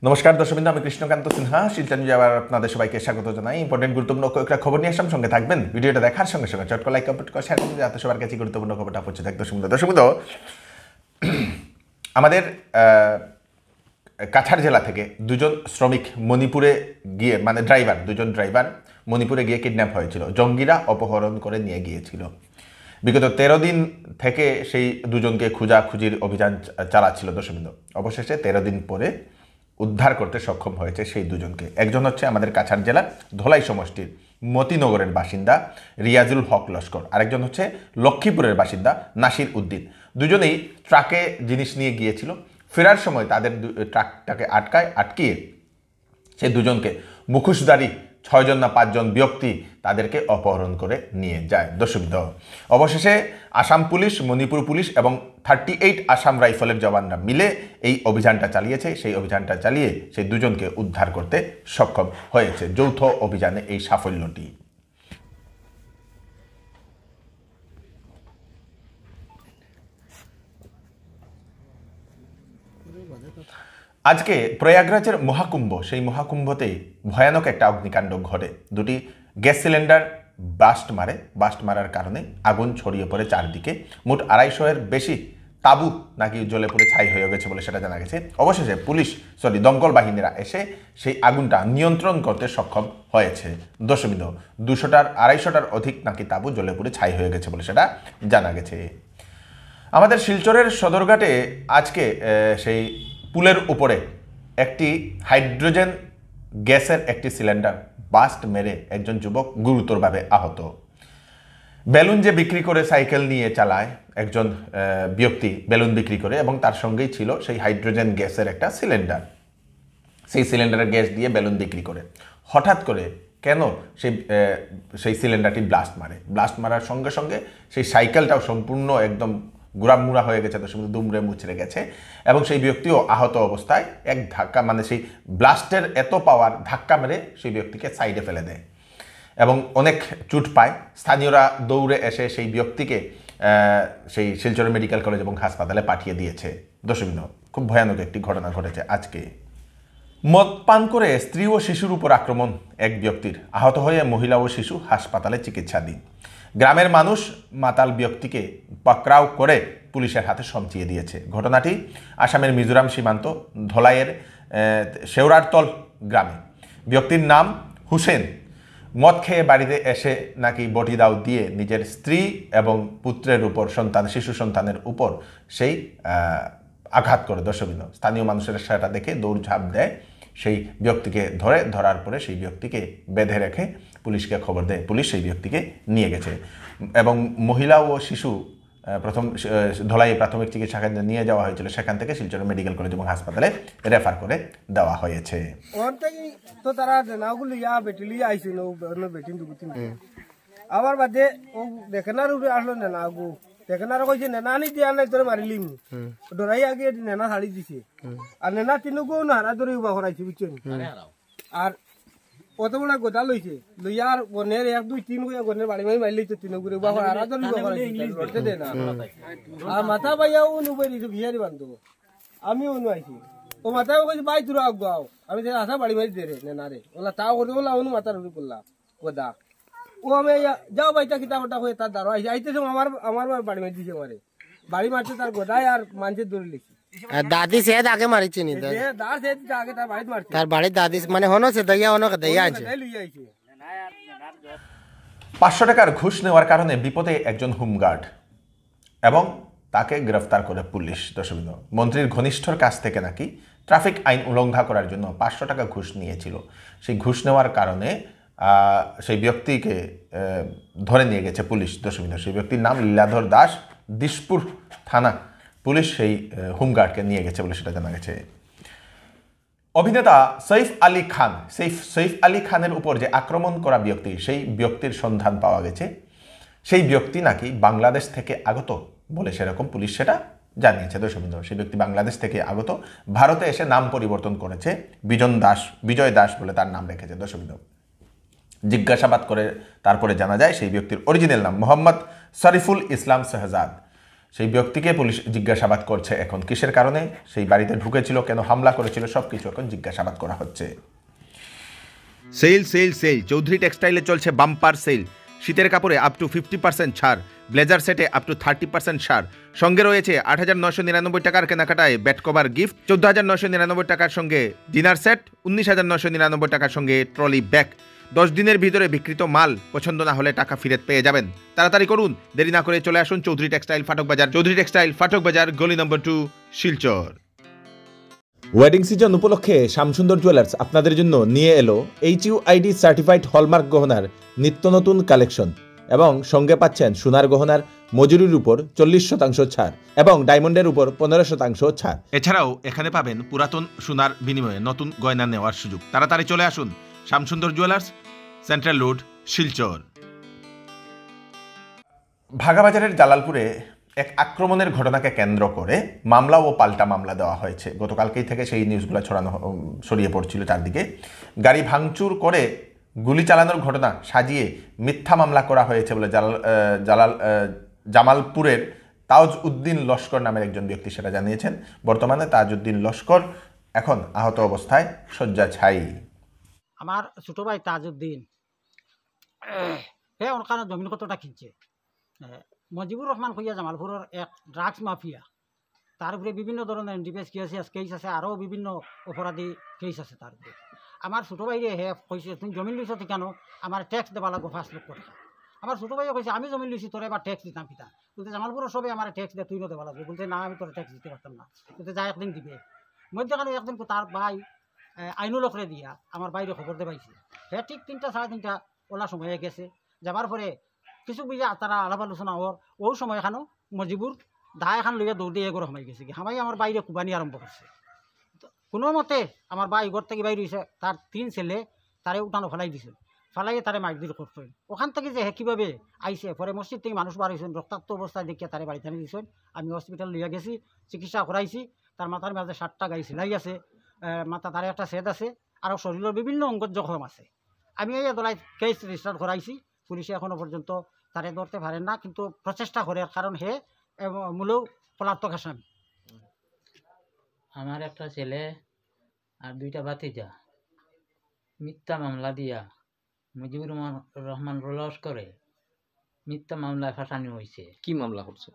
নমস্কার দর্শকবৃন্দ, আমি কৃষ্ণকান্ত সিনহা শিলচর নিউজে আবার আপনাদের সবাইকে স্বাগত জানাই। ইম্পর্টেন্ট গুরুত্বপূর্ণ কয়েকটা খবর নিয়ে আসলাম, সঙ্গে থাকবেন। ভিডিওটা দেখার সঙ্গে সঙ্গে চটকা লাইক কমেন্ট করে শেয়ার করুন যাতে সবার কাছে গুরুত্বপূর্ণ খবরটা পৌঁছে থাকে। দর্শকবৃন্দ, আমাদের কাছাড় জেলা থেকে দুজন শ্রমিক মণিপুরে গিয়ে দুজন ড্রাইভার মণিপুরে গিয়ে কিডন্যাপ হয়েছিল। জঙ্গিরা অপহরণ করে নিয়ে গিয়েছিল। বিগত 13 দিন থেকে সেই দুজনকে খোঁজাখুঁজির অভিযান চালাচ্ছিল দর্শকবৃন্দ। অবশেষে 13 দিন পরে উদ্ধার করতে সক্ষম হয়েছে সেই দুজনকে। একজন হচ্ছে আমাদের কাছাড় জেলার ধলাই সমষ্টির মতিনগরের বাসিন্দা রিয়াজুল হক লস্কর, আরেকজন হচ্ছে লক্ষ্মীপুরের বাসিন্দা নাসির উদ্দিন। দুজনেই ট্রাকে জিনিস নিয়ে গিয়েছিল। ফেরার সময় তাদের ট্রাকটাকে আটকিয়ে সেই দুজনকে মুখোশধারী 6 জন না 5 জন ব্যক্তি তাদেরকে অপহরণ করে নিয়ে যায় দর্শকবৃন্দ। অবশেষে আসাম পুলিশ, মণিপুর পুলিশ এবং 38 আসাম রাইফেলের জওয়ানরা মিলে এই অভিযানটা চালিয়েছে। সেই অভিযানটা চালিয়ে সেই দুজনকে উদ্ধার করতে সক্ষম হয়েছে। যৌথ অভিযানে এই সাফল্যটি। আজকে প্রয়াগরাজের মহাকুম্ভ, সেই মহাকুম্ভতেই ভয়ানক একটা অগ্নিকাণ্ড ঘটে। দুটি গ্যাস সিলিন্ডার বাস্ট মারার কারণে আগুন ছড়িয়ে পড়ে চারদিকে। মোট 250-এর বেশি তাঁবু নাকি জ্বলে পড়ে ছাই হয়ে গেছে বলে সেটা জানা গেছে। অবশেষে দমকল বাহিনীরা এসে সেই আগুনটা নিয়ন্ত্রণ করতে সক্ষম হয়েছে দর্শকবৃন্দ। 250-250টার অধিক নাকি তাঁবু জ্বলে পড়ে ছাই হয়ে গেছে বলে সেটা জানা গেছে। আমাদের শিলচরের সদরঘাটে আজকে সেই পুলের উপরে একটি হাইড্রোজেন গ্যাসের একটি সিলিন্ডার বাস্ট মেরে একজন যুবক গুরুতরভাবে আহত। বেলুন যে বিক্রি করে সাইকেল নিয়ে চালায় একজন ব্যক্তি, বেলুন বিক্রি করে, এবং তার সঙ্গেই ছিল সেই হাইড্রোজেন গ্যাসের একটা সিলিন্ডার। সেই সিলিন্ডারের গ্যাস দিয়ে বেলুন বিক্রি করে হঠাৎ করে কেন সেই সিলিন্ডারটি ব্লাস্ট মারার সঙ্গে সঙ্গে সেই সাইকেলটাও সম্পূর্ণ একদম গুড়ামুড়া হয়ে গেছে, দুমড়ে মুচড়ে গেছে, এবং সেই ব্যক্তিও আহত অবস্থায় এক ধাক্কা, সেই ব্লাস্টের এত পাওয়ার ধাক্কা মেরে সেই ব্যক্তিকে সাইডে ফেলে দেয় এবং অনেক চোট পায়। স্থানীয়রা দৌড়ে এসে সেই ব্যক্তিকে সেই শিলচর মেডিকেল কলেজ এবং হাসপাতালে পাঠিয়ে দিয়েছে দর্শকবৃন্দ। খুব ভয়ানক একটি ঘটনা ঘটেছে আজকে। মদ পান করে স্ত্রী ও শিশুর উপর আক্রমণ এক ব্যক্তির, আহত হয়ে মহিলা ও শিশু হাসপাতালে চিকিৎসাধীন। গ্রামের মানুষ মাতাল ব্যক্তিকে পাকড়াও করে পুলিশের হাতে সমচিয়ে দিয়েছে। ঘটনাটি আসামের মিজোরাম সীমান্ত ধলাইয়ের শেওরারতল গ্রামে। ব্যক্তির নাম হুসেন। মদ খেয়ে বাড়িতে এসে নাকি বটি দাও দিয়ে নিজের স্ত্রী এবং পুত্রের উপর শিশু সন্তানের উপর সেই আঘাত করে দর্শকবৃন্দ। স্থানীয় মানুষের সেটা দেখে দৌড়ঝাঁপ দেয়, সেই ব্যক্তিকে ধরার পরে সেই ব্যক্তিকে বেঁধে রেখে পুলিশকে খবর দেয়। পুলিশ সেই ব্যক্তিকে নিয়ে গেছে এবং মহিলা ও শিশু প্রথম ধলাই প্রাথমিক চিকিৎসা কেন্দ্রে নিয়ে যাওয়া হয়েছিল। সেখান থেকে শিলচর মেডিকেল কলেজ এবং হাসপাতালে রেফার করে দেওয়া হয়েছে। আবার বাদে ও দেখেন আর আসলো না আগু দেখেন আর কইছে নেনা আনি দিয়া নাই তোরে মারিলিম ডরাই আগে নেনা ছাড়ি দিছে আর নেনা তিনগো না হারা ধরে উবা করাইছে বুঝছেন। আর কত বড় গোটা লইছে লইয়া আর গনের 1 2 3 কইয়া গনের বাড়ি মারি মারলি তো তিনগো উবা করা হারা ধরে উবা করাইছে লড়তে দে না। আর মাথা বাইয়া ও নুবাই দিছে বিহারি বান্ধব আমি অনু আইছি ও মাথা কইছে বাই তুরা আগাও আমি আশা বাড়ি মারি দে রে নেনা রে ওলা তাও করে ওলা অনু মাথা রুড়ি পড়লা গোদা ও আমি যাও ভাইটা কিতাবটা হয়ে তার দাঁড়ো আইতেছে আমার বাড়ি মারি দিছে মারে বাড়ি মারছে তার গোদায় আর মানুষের দৌড়ে লিখি। দাদি সে আগে মারিছে নি দার সে আগে তার বাড়ি মারছে তার বাড়ি দাদি মানে হনো সে দইয়া হনো দইয়া আছে। 500 টাকার ঘুষ নেওয়ার কারণে বিপদে একজন হোমগার্ড এবং তাকে গ্রেফতার করে পুলিশ দর্শকবৃন্দ। মন্ত্রীর ঘনিষ্ঠর কাছ থেকে নাকি ট্রাফিক আইন উল্লঙ্ঘন করার জন্য 500 টাকা ঘুষ নিয়েছিল। সেই ঘুষ নেওয়ার কারণে সেই ব্যক্তিকে ধরে নিয়ে গেছে পুলিশ দর্শকবৃন্দ। সেই ব্যক্তির নাম লীলাধর দাস। দিশপুর থানা পুলিশ সেই হোমগার্ডকে নিয়ে গেছে বলে সেটা জানা গেছে। অভিনেতা সৈফ আলী খানের উপর যে আক্রমণ করা ব্যক্তি, সেই ব্যক্তির সন্ধান পাওয়া গেছে। সেই ব্যক্তি নাকি বাংলাদেশ থেকে আগত বলে সেরকম পুলিশ সেটা জানিয়েছে দর্শকবৃন্দ। সেই ব্যক্তি বাংলাদেশ থেকে আগত, ভারতে এসে নাম পরিবর্তন করেছে, বিজয় দাস বলে তার নাম রেখেছে দর্শকবৃন্দ। জিজ্ঞাসাবাদ করে তারপরে জানা যায় সেই ব্যক্তির অরিজিনাল নাম মোহাম্মদ শরীফুল ইসলাম শাহজাদ। সেই ব্যক্তিকে পুলিশ জিজ্ঞাসাবাদ করছে এখন কিসের কারণে সেই বাড়িতে ঢুকেছিল, কেন হামলা করেছিল, সব কিছু এখন জিজ্ঞাসাবাদ করা হচ্ছে। সেল সেল সেল চৌধুরী টেক্সটাইলে চলছে বাম্পার সেল। শীতের কাপড়ে আপ টু 50% ছাড়, ব্লেজার সেটে আপ টু 30% ছাড়, সঙ্গে রয়েছে 8,999 টাকার কেনাকাটায় ব্যাট কভার গিফট, 14,999 টাকার সঙ্গে ডিনার সেট, 19,999 টাকার সঙ্গে ট্রলি ব্যাগ। 10 দিনের ভিতরে বিক্রিত মাল পছন্দ না হলে টাকা ফেরত পেয়ে যাবেন। তাড়াতাড়ি করুন, দেরি না করে চলে আসুন চৌধুরী টেক্সটাইল ফাটক বাজার। চৌধুরী টেক্সটাইল ফাটক বাজার, গলি নম্বর 2, শিলচর। ওয়েডিং সিজন উপলক্ষে শ্যামসুন্দর জুয়েলার্স আপনাদের জন্য নিয়ে এলো HUID সার্টিফাইড হলমার্ক গহনার নিত্য নতুন কালেকশন এবং সঙ্গে পাচ্ছেন সোনার গহনার মজুরির উপর 40% ছাড় এবং ডায়মন্ডের উপর 15% ছাড়। এছাড়াও এখানে পাবেন পুরাতন সোনার বিনিময়ে নতুন গয়না নেওয়ার সুযোগ। তাড়াতাড়ি চলে আসুন Shyamsundar jewellers, central road, Silchar. ভাগাবাজারের জালালপুরে এক আক্রমণের ঘটনাকে কেন্দ্র করে মামলা ও পাল্টা মামলা দেওয়া হয়েছে। গতকালকেই থেকে সেই নিউজগুলো ছড়িয়ে পড়ছিল চারদিকে। গাড়ি ভাঙচুর করে গুলি চালানোর ঘটনা সাজিয়ে মিথ্যা মামলা করা হয়েছে বলে জামালপুরের তাজ উদ্দিন লস্কর নামের একজন ব্যক্তি সেটা জানিয়েছেন। বর্তমানে তাজ উদ্দিন লস্কর এখন আহত অবস্থায় শয্যাশায়ী। আমার ছোট ভাই তাজউদ্দিন হে ওখানে জমিন কতটা কিনছে। মজিবুর রহমান কইয়া জামালপুরের এক ড্রাগস মাফিয়া, তার উপরে বিভিন্ন ধরনের ডিফেন্স কেস আছে, আরও বিভিন্ন অপরাধী কেস আছে তার উপরে। আমার ছোটো ভাইরে হে কইছে তুমি জমিন লইছ কেন, আমার ট্যাক্স দেওয়া লাগবো 5 লক্ষ টাকা। আমার ছোটো ভাইও কইছে আমি জমিন লইছি, তোর এবার ট্যাক্স দিতাম পিতা। বলতে জামালপুরের সবাই আমার ট্যাক্স দিয়ে তুই দেওয়া লাগবো। বলতে না, আমি তোর ট্যাক্স দিতে পারতাম না। বলতে যা একদিন দিবে। মধ্যখানে একদিন তার ভাই আইনুল লকরে দিয়া আমার বাইরে খবর দিয়ে পাইছে। হে ঠিক 3টা 3:30 ওলা সময়ে গেছে। যাবার পরে কিছু বুঝে তারা আলাপ আলোচনা হওয়ার ওই সময় এখানেও মজিবুর দা এখান লইয়া দৌড় দিয়ে এগোর হামাই গেছে। হামাই আমার বাইরে কুবানি আরম্ভ করছে। কোনো মতে আমার ভাই ঘর থেকে বাইরে হয়েছে, তার 3 ছেলে তারে উঠানো ফেলাই দিছে, ফেলাইয়ে তারে মাইকদির করতেন। ওখান থেকে যে কীভাবে আইসে পরে মসজিদ থেকে মানুষ বার হয়েছেন, রক্তাক্ত অবস্থায় দেখিয়া তারে বাড়িতে আনি দিয়েছেন। আমি হসপিটাল লইয়া গেছি, চিকিৎসা করাইছি। তার মাথার মাঝে 7টা গাই সেলাই আছে, মাথা তারে একটা সেদ আছে, আরও শরীরের বিভিন্ন অঙ্গত জখম আছে। আমি এই দলাই কেস রেজিস্টার করাইছি। পুলিশে এখনও পর্যন্ত তারে ধরতে পারেন না, কিন্তু প্রচেষ্টা করে, কারণ হে মূলেও পলাতক আসামি। আমার একটা ছেলে আর 2টা ভাতিজা মিথ্যা মামলা দিয়া মুজিবুর রহমান লস্করে মিথ্যা মামলায় ফাঁসানো হয়েছে। কি মামলা করছে?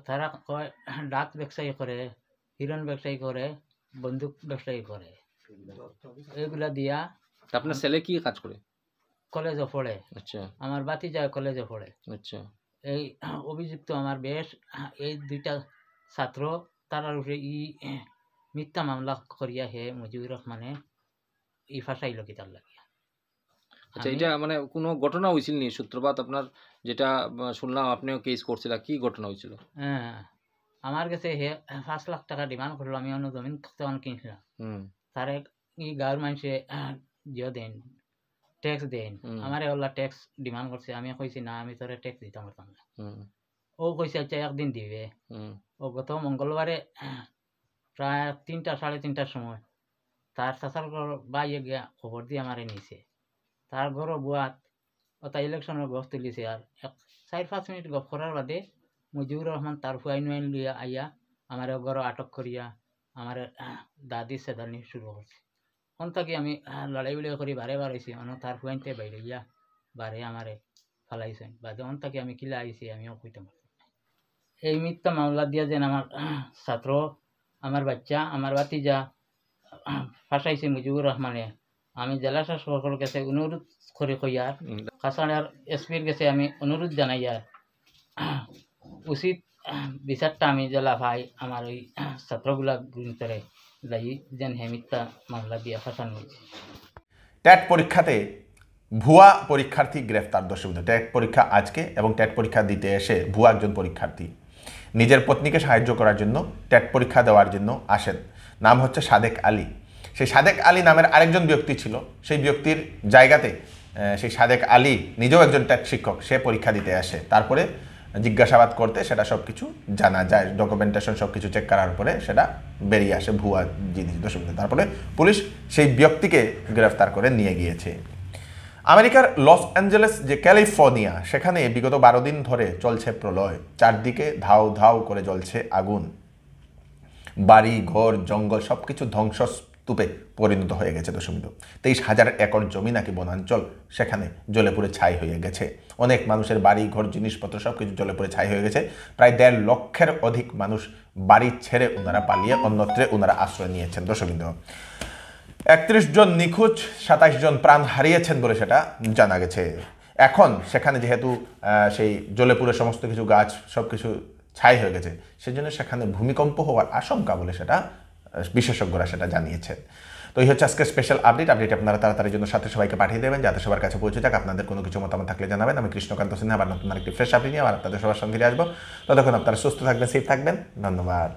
তারা কয় ডাক ব্যবসায়ী করে, হিরণ ব্যবসায়ী করে, বন্দুক ব্যবসায়ী করে, এগুলা দিয়া। আপনার ছেলে কি কাজ করে? কলেজে পড়ে। আচ্ছা। আমার ভাতিজা কলেজে পড়ে। আচ্ছা। এই অভিযুক্ত আমার বেশ এই 2টা ছাত্র তারার উপরে মিথ্যা মামলা করিয়া হে মুজিবুর রহমানে ফাঁসাইল কি তার লাগিয়া। আচ্ছা, এটা মানে কোনো ঘটনা হয়েছিল নি? সূত্রপাত আপনার যেটা শুনলাম আপনিও কেস করছিলেন, কি ঘটনা হয়েছিল? হ্যাঁ, আমার কাছে হে 5 লাখ টাকা ডিমান্ড করলো। আমি অন্য জমিন তখন কিনছিলাম। তারে গাঁর মানুষে জিও দেন, ট্যাক্স দেন। আমার ওলা ট্যাক্স ডিমান্ড করছে। আমি কইছি না, আমি তোরে ট্যাক্স দিতে পারতাম না। ও কইছে আচ্ছা একদিন দিবে। ও গত মঙ্গলবারে প্রায় 3টা 3:30টার সময় তার চাচার বাইয়ে গিয়া খবর দিয়ে আমারে নিছে। তার ঘর বুয়াত ওটা ইলেকশনের গছ তুলিছে। আর 4-5 মিনিট গপ করার বাদে মুজিবুর রহমান তার ফুয়াইন লইয়া আইয়া আমার ঘর আটক করিয়া আমার দাদি সেদানি শুরু করছে। অন থাকি আমি লড়াই বিড়াই করি বারে বার হয়েছি। তার ফুয়াইনতে বাইরে গিয়া বারে আমারে ফালাইছেন। বাদে অন থাকি আমি কিলা আইছি আমিও কইতে পারি। এই মিথ্যা মামলা দিয়া যেন আমার ছাত্র, আমার বাচ্চা, আমার ভাতিজা ফাঁসাইছে মুজিবুর রহমানে। আমি জেলা শাসকের কাছে অনুরোধ করে কইয়ার, কাছাড়ার এসপির কাছে আমি অনুরোধ জানাইয়ার উচিত বিচারটা আমি জেলা ভাই আমার ওই ছাত্রগুলা ভিতরে দায়ী যেন হে মিথ্যা মামলা দিয়া ফাঁসানো হয়েছে। ট্যাট পরীক্ষাতে ভুয়া পরীক্ষার্থী গ্রেফতার। দর্শক, ট্যাট পরীক্ষা আজকে এবং ট্যাট পরীক্ষা দিতে এসে ভুয়া একজন পরীক্ষার্থী নিজের পত্নীকে সাহায্য করার জন্য ট্যাট পরীক্ষা দেওয়ার জন্য আসেন। নাম হচ্ছে সাদেক আলী। সেই সাদেক আলী নামের আরেকজন ব্যক্তি ছিল। সেই ব্যক্তির জায়গাতে সেই সাদেক আলী নিজেও একজন ট্যাট শিক্ষক, সে পরীক্ষা দিতে আসে। তারপরে জিজ্ঞাসাবাদ করতে সেটা সব কিছু জানা যায়, ডকুমেন্টেশন সব কিছু চেক করার পরে সেটা বেরিয়ে আসে ভুয়া জিনিস। দর্শক, তারপরে পুলিশ সেই ব্যক্তিকে গ্রেফতার করে নিয়ে গিয়েছে। আমেরিকার লস অ্যাঞ্জেলেস যে ক্যালিফোর্নিয়া, সেখানে বিগত 12 দিন ধরে চলছে প্রলয়। চারদিকে ধাউ ধাউ করে জ্বলছে আগুন। বাড়ি ঘর জঙ্গল সবকিছু ধ্বংসস্তূপে পরিণত হয়ে গেছে। দশমিত 23,000 একর জমি নাকি বনাঞ্চল, সেখানে জ্বলে পুড়ে ছাই হয়ে গেছে। অনেক মানুষের বাড়ি ঘর জিনিসপত্র সবকিছু জ্বলে পুড়ে ছাই হয়ে গেছে। প্রায় 1.5 লক্ষের অধিক মানুষ বাড়ি ছেড়ে ওনারা পালিয়ে অন্যত্রে ওনারা আশ্রয় নিয়েছেন। দশমিত 31 জন নিখোঁজ, 27 জন প্রাণ হারিয়েছেন বলে সেটা জানা গেছে। এখন সেখানে যেহেতু সেই জ্বলে পুড়ে সমস্ত কিছু গাছ সবকিছু ছাই হয়ে গেছে, সেজন্য সেখানে ভূমিকম্প হওয়ার আশঙ্কা বলে সেটা বিশেষজ্ঞরা সেটা জানিয়েছেন। তো এই হচ্ছে আজকে স্পেশাল আপডেট। আপনারা তাড়াতাড়ির জন্য সাথে সবাইকে পাঠিয়ে দেবেন, যাতে সবার কাছে পৌঁছে যাক। আপনাদের কোনো কিছু মতামত থাকলে জানাবেন। আমি কৃষ্ণকান্ত সিনহা আবার নতুন আরেকটি ফ্রেশ আপডেট নিয়ে আবার আপনাদের সবার সঙ্গে আসবো। ততক্ষণ আপনারা সুস্থ থাকবেন, সেফ থাকবেন। ধন্যবাদ।